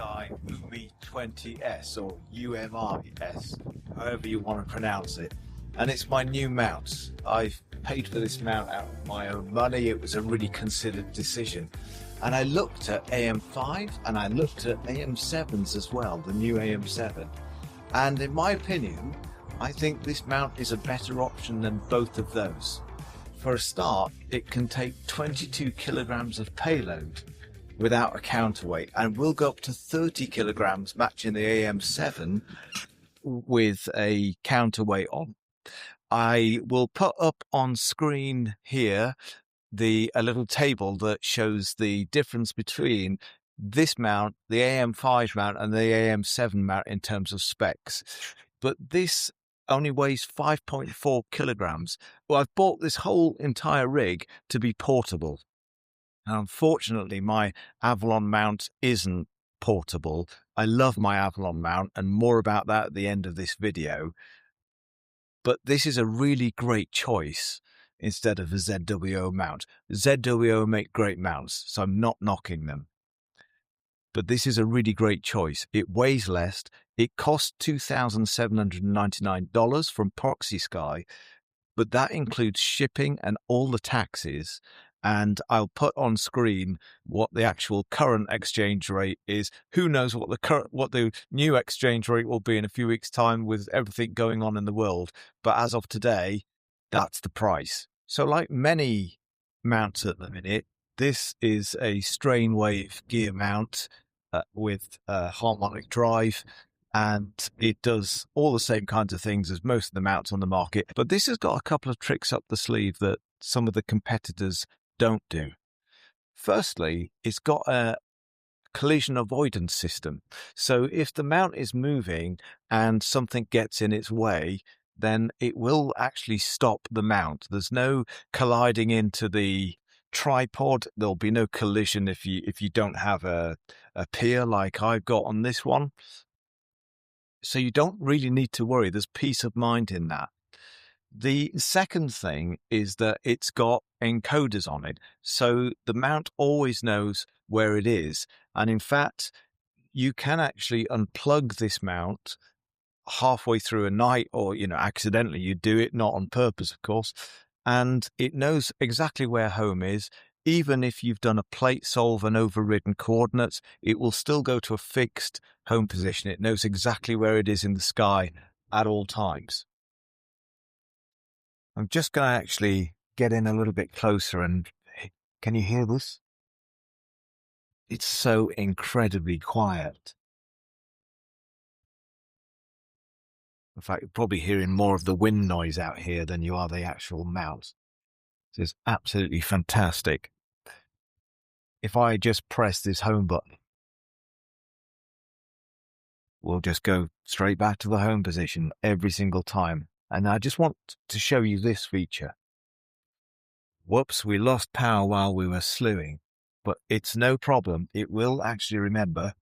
ProxySky UMi20S or UMi20S, however you want to pronounce it. And it's my new mount. I've paid for this mount out of my own money. It was a really considered decision. And I looked at AM5 and I looked at AM7s as well, the new AM7. And in my opinion, I think this mount is a better option than both of those. For a start, it can take 22 kilograms of payload without a counterweight, and will go up to 30 kilograms matching the AM7 with a counterweight on. I will put up on screen here a little table that shows the difference between this mount, the AM5 mount, and the AM7 mount in terms of specs. But this only weighs 5.4 kilograms. Well, I've bought this whole entire rig to be portable. Now, unfortunately, my Avalon mount isn't portable. I love my Avalon mount, and more about that at the end of this video. But this is a really great choice instead of a ZWO mount. ZWO make great mounts, so I'm not knocking them. But this is a really great choice. It weighs less. It costs $2,799 from ProxiSky, but that includes shipping and all the taxes. And I'll put on screen what the actual current exchange rate is. Who knows what the new exchange rate will be in a few weeks' time with everything going on in the world. But as of today, that's the price. So like many mounts at the minute, this is a strain wave gear mount with a harmonic drive, and it does all the same kinds of things as most of the mounts on the market. But this has got a couple of tricks up the sleeve that some of the competitors don't do. Firstly, it's got a collision avoidance system. So if the mount is moving and something gets in its way, then it will actually stop the mount. There's no colliding into the tripod. There'll be no collision if you don't have a Pier like I've got on this one. So you don't really need to worry. There's peace of mind in that. The second thing is that it's got encoders on it. So the mount always knows where it is. And in fact, you can actually unplug this mount halfway through a night, or, accidentally you do it, not on purpose, of course. And it knows exactly where home is. Even if you've done a plate solve and overridden coordinates, it will still go to a fixed home position. It knows exactly where it is in the sky at all times. I'm just going to actually get in a little bit closer, and can you hear this? It's so incredibly quiet. In fact, you're probably hearing more of the wind noise out here than you are the actual mount. It's absolutely fantastic. If I just press this home button, we'll just go straight back to the home position every single time. And I just want to show you this feature. Whoops, we lost power while we were slewing, but it's no problem. It will actually remember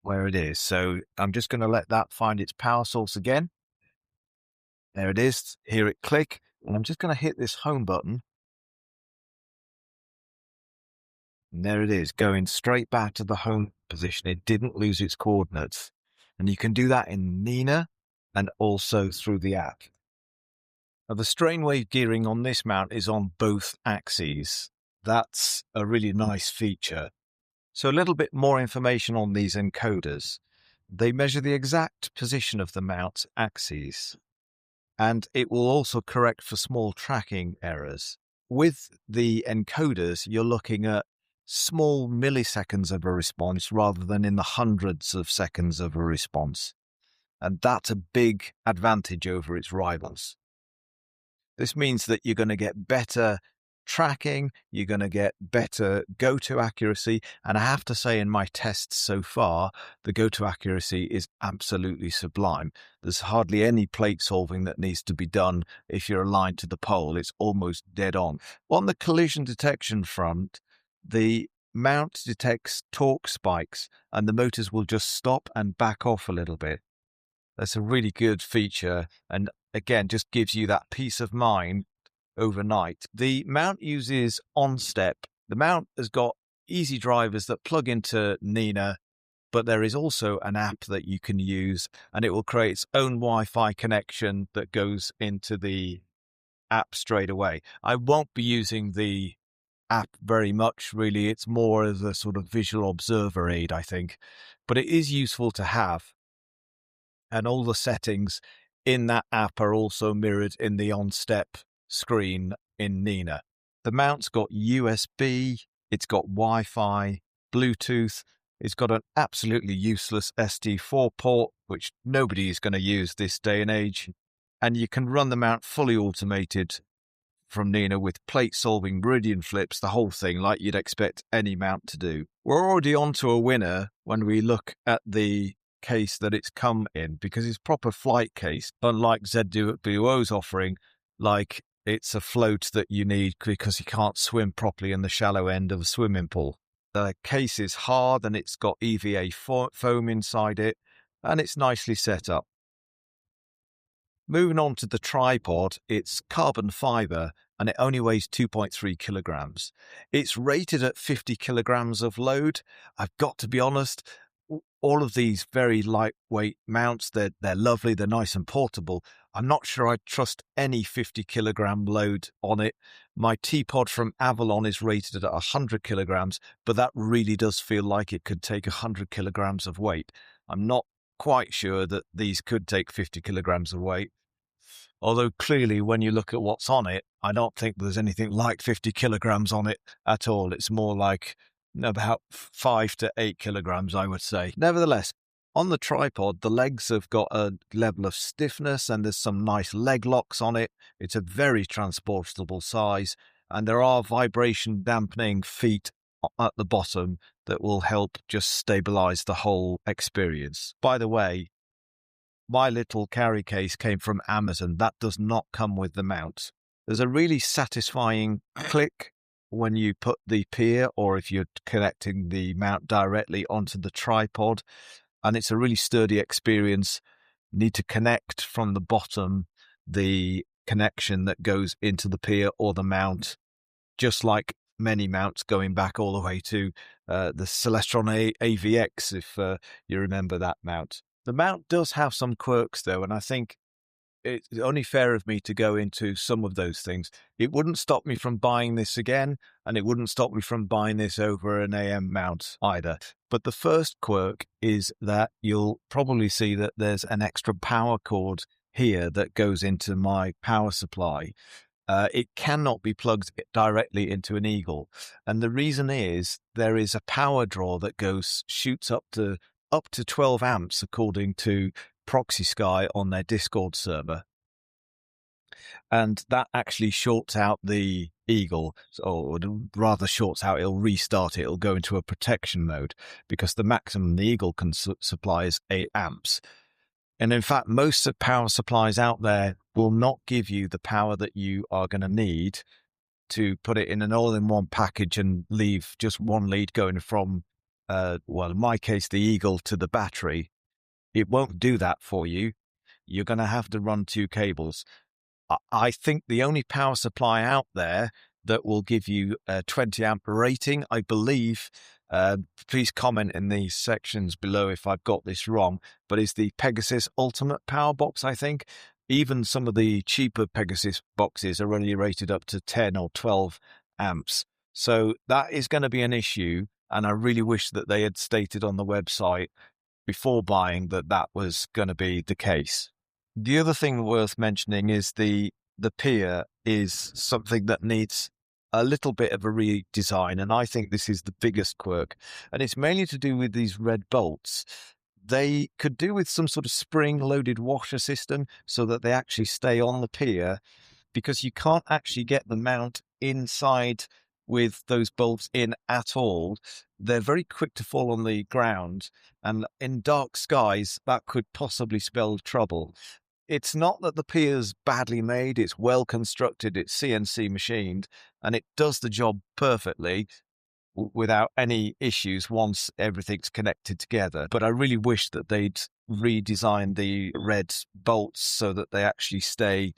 where it is. So I'm just going to let that find its power source again. There it is. Hear it click. And I'm just going to hit this home button. And there it is, going straight back to the home position. It didn't lose its coordinates. And you can do that in Nina and also through the app. Now, the strain wave gearing on this mount is on both axes. That's a really nice feature. So a little bit more information on these encoders. They measure the exact position of the mount's axes, and it will also correct for small tracking errors. With the encoders, you're looking at small milliseconds of a response rather than in the hundreds of seconds of a response. And that's a big advantage over its rivals. This means that you're going to get better tracking, you're going to get better go-to accuracy, and I have to say in my tests so far, the go-to accuracy is absolutely sublime. There's hardly any plate solving that needs to be done if you're aligned to the pole. It's almost dead on. On the collision detection front, the mount detects torque spikes and the motors will just stop and back off a little bit. That's a really good feature, and again, just gives you that peace of mind overnight. The mount uses OnStep. The mount has got easy drivers that plug into Nina but there is also an app that you can use, and it will create its own Wi-Fi connection that goes into the app straight away. I won't be using the app very much, really. It's more as a sort of visual observer aid, I think, but it is useful to have. And all the settings in that app are also mirrored in the OnStep screen in Nina. The mount's got USB, it's got Wi-Fi, Bluetooth, it's got an absolutely useless ST4 port, which nobody is going to use this day and age. And you can run the mount fully automated from Nina with plate solving meridian flips, the whole thing, like you'd expect any mount to do. We're already on to a winner when we look at the case that it's come in, because it's proper flight case, unlike ZWO's offering, like it's a float that you need because you can't swim properly in the shallow end of a swimming pool. The case is hard and it's got EVA foam inside it, and it's nicely set up. Moving on to the tripod, it's carbon fibre and it only weighs 2.3 kilograms. It's rated at 50 kilograms of load. I've got to be honest, all of these very lightweight mounts, they're lovely, they're nice and portable. I'm not sure I'd trust any 50 kilogram load on it. My teapod from Avalon is rated at 100 kilograms, but that really does feel like it could take 100 kilograms of weight. I'm not quite sure that these could take 50 kilograms of weight. Although clearly when you look at what's on it, I don't think there's anything like 50 kilograms on it at all. It's more like about 5 to 8 kilograms, I would say. Nevertheless, on the tripod, the legs have got a level of stiffness and there's some nice leg locks on it. It's a very transportable size, and there are vibration dampening feet at the bottom that will help just stabilize the whole experience. By the way, my little carry case came from Amazon. That does not come with the mount. There's a really satisfying click when you put the Pier, or if you're connecting the mount directly onto the tripod, and it's a really sturdy experience. You need to connect from the bottom the connection that goes into the Pier or the mount, just like many mounts going back all the way to the Celestron AVX, if you remember that mount. The mount does have some quirks, though, and I think it's only fair of me to go into some of those things. It wouldn't stop me from buying this again, and it wouldn't stop me from buying this over an AM mount either. But the first quirk is that you'll probably see that there's an extra power cord here that goes into my power supply. It cannot be plugged directly into an Eagle. And the reason is there is a power draw that shoots up to 12 amps, according to ProxiSky on their Discord server. And that actually shorts out the Eagle, or rather shorts out, it'll restart it, it'll go into a protection mode, because the maximum the Eagle can supply is 8 amps. And in fact, most of power supplies out there will not give you the power that you are going to need to put it in an all-in-one package and leave just one lead going from, in my case, the Eagle to the battery. It won't do that for you. You're going to have to run 2 cables. I think the only power supply out there that will give you a 20 amp rating, I believe, please comment in the sections below if I've got this wrong, but is the Pegasus Ultimate Power Box, I think. Even some of the cheaper Pegasus boxes are only rated up to 10 or 12 amps. So that is going to be an issue, and I really wish that they had stated on the website before buying that that was going to be the case. The other thing worth mentioning is the Pier is something that needs a little bit of a redesign, and I think this is the biggest quirk, and it's mainly to do with these red bolts. They could do with some sort of spring-loaded washer system so that they actually stay on the Pier, because you can't actually get the mount inside with those bolts in at all. They're very quick to fall on the ground, and in dark skies, that could possibly spell trouble. It's not that the Pier's badly made, it's well constructed, it's CNC machined, and it does the job perfectly without any issues once everything's connected together. But I really wish that they'd redesigned the red bolts so that they actually stay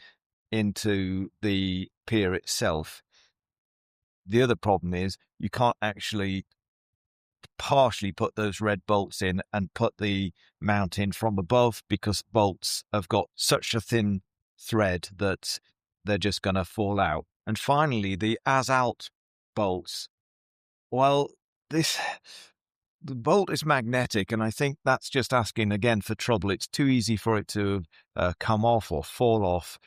into the Pier itself. The other problem is you can't actually partially put those red bolts in and put the mount in from above, because bolts have got such a thin thread that they're just going to fall out. And finally, the as-out bolts. Well, the bolt is magnetic, and I think that's just asking again for trouble. It's too easy for it to come off or fall off.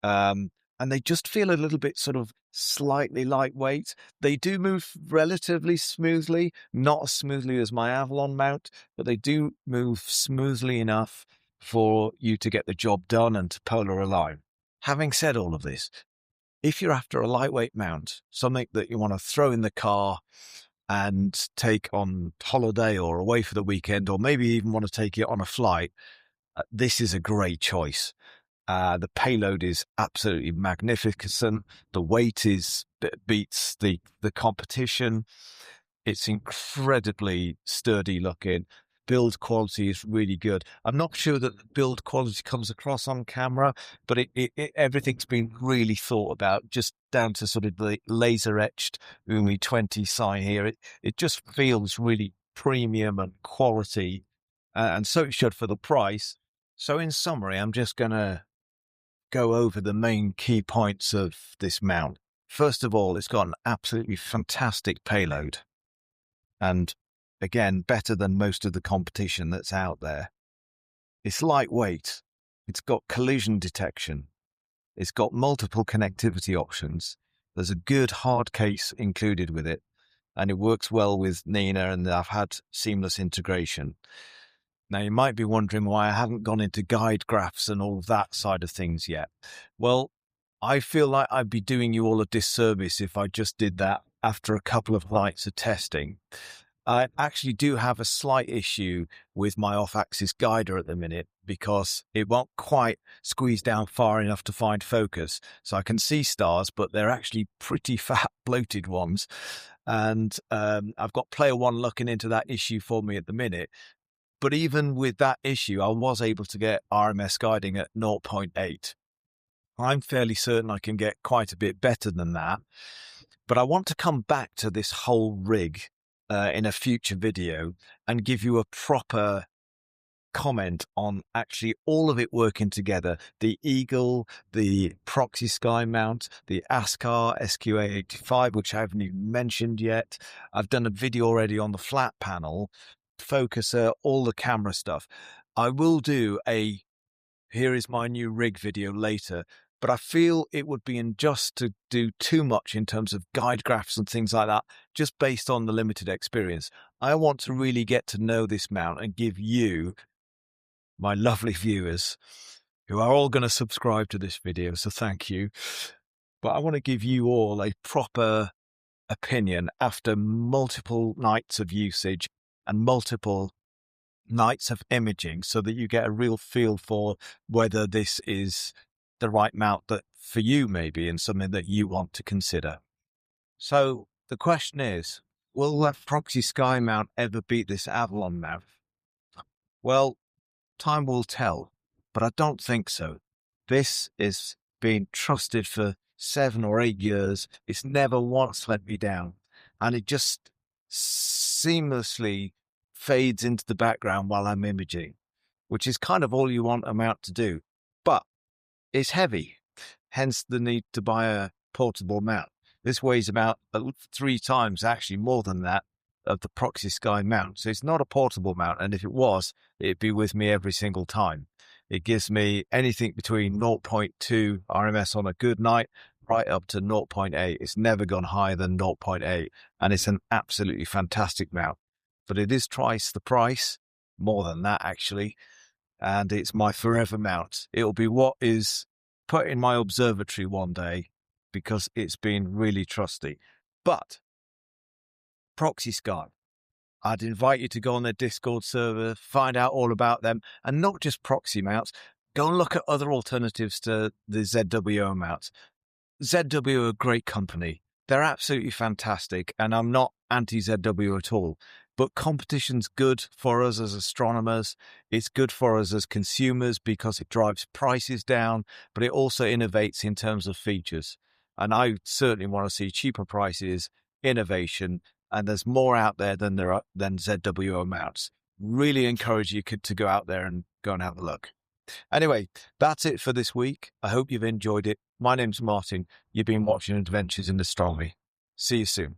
And they just feel a little bit sort of slightly lightweight. They do move relatively smoothly, not as smoothly as my Avalon mount, but they do move smoothly enough for you to get the job done and to polar align. Having said all of this, if you're after a lightweight mount, something that you want to throw in the car and take on holiday or away for the weekend, or maybe even want to take it on a flight, this is a great choice. The payload is absolutely magnificent. The weight beats the competition. It's incredibly sturdy looking. Build quality is really good. I'm not sure that the build quality comes across on camera, but everything's been really thought about, just down to sort of the laser etched UMi20 sign here. It just feels really premium and quality, and so it should for the price. So in summary, I'm just going to go over the main key points of this mount. First of all, it's got an absolutely fantastic payload, and again, better than most of the competition that's out there. It's lightweight. It's got collision detection. It's got multiple connectivity options. There's a good hard case included with it, and it works well with Nina, and I've had seamless integration. Now, you might be wondering why I haven't gone into guide graphs and all that side of things yet. Well, I feel like I'd be doing you all a disservice if I just did that after a couple of nights of testing. I actually do have a slight issue with my off-axis guider at the minute, because it won't quite squeeze down far enough to find focus. So I can see stars, but they're actually pretty fat, bloated ones. And I've got Player One looking into that issue for me at the minute. But even with that issue, I was able to get RMS guiding at 0.8. I'm fairly certain I can get quite a bit better than that. But I want to come back to this whole rig in a future video and give you a proper comment on actually all of it working together. The Eagle, the ProxiSky mount, the ASCAR SQA85, which I haven't even mentioned yet. I've done a video already on the flat panel, focuser, all the camera stuff. I will do a here is my new rig video later, but I feel it would be unjust to do too much in terms of guide graphs and things like that, just based on the limited experience. I want to really get to know this mount and give you, my lovely viewers, who are all going to subscribe to this video, so thank you. But I want to give you all a proper opinion after multiple nights of usage and multiple nights of imaging, so that you get a real feel for whether this is the right mount that for you maybe, and something that you want to consider. So the question is, will that ProxiSky mount ever beat this Avalon mount? Well, time will tell, but I don't think so. This is being trusted for 7 or 8 years. It's never once let me down, and it just seamlessly fades into the background while I'm imaging, which is kind of all you want a mount to do. But it's heavy, hence the need to buy a portable mount. This weighs about 3 times, actually more than that, of the ProxiSky mount. So it's not a portable mount, and if it was, it'd be with me every single time. It gives me anything between 0.2 RMS on a good night, right up to 0.8. It's never gone higher than 0.8, and it's an absolutely fantastic mount. But it is twice the price, more than that actually, and it's my forever mount. It'll be what is put in my observatory one day, because it's been really trusty. But ProxiSky, I'd invite you to go on their Discord server, find out all about them, and not just proxy mounts. Go and look at other alternatives to the ZWO mounts. ZWO are a great company. They're absolutely fantastic, and I'm not anti-ZWO at all. But competition's good for us as astronomers. It's good for us as consumers because it drives prices down, but it also innovates in terms of features. And I certainly want to see cheaper prices, innovation, and there's more out there than ZWO mounts. Really encourage you to go out there and go and have a look. Anyway, that's it for this week. I hope you've enjoyed it. My name's Martin. You've been watching Adventures in Astronomy. See you soon.